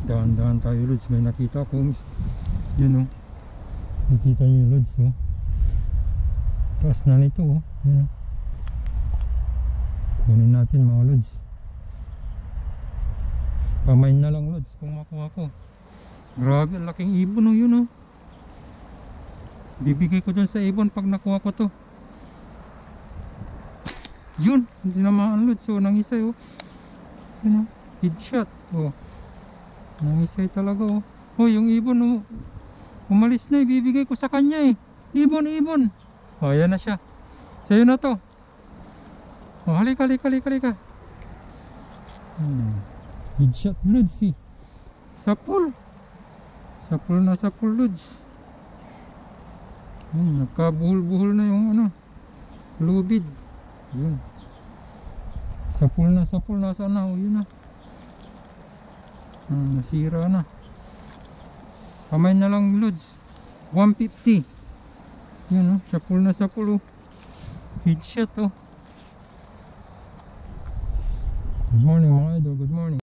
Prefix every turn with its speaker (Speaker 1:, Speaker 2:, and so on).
Speaker 1: Dahan-dahan tayo Lods, may nakita ko. Yun oh. Nakita nyo yung Lods oh. Taas na nito oh. Yun oh. Kunin natin mga Lods. Pamain na lang Lods kung makuha ko. Grabe, laking ibon oh, yun oh. Bibigay ko dyan sa ibon pag nakuha ko to. Yun, hindi naman Lods oh, nangisay oh. Yun oh, headshot oh. Nangisay talaga oh. Oh, yung ibon oh, umalis na, ibibigay ko sa kanya eh. Ibon, ibon. Oh, yan na siya. Sa'yo na to. Oh, halika. Headshot Lods eh. Sapul. Sapul na sapul Lods. Nagkabuhol-buhol na yung ano, lubid. Yun. Sapul na sapul. Nasaan na? Oh, yun na. Nasira na. Kamay na lang Lods. 150. Yun oh, sapul na sapul oh. Headshot oh. Good morning mga idol, good morning.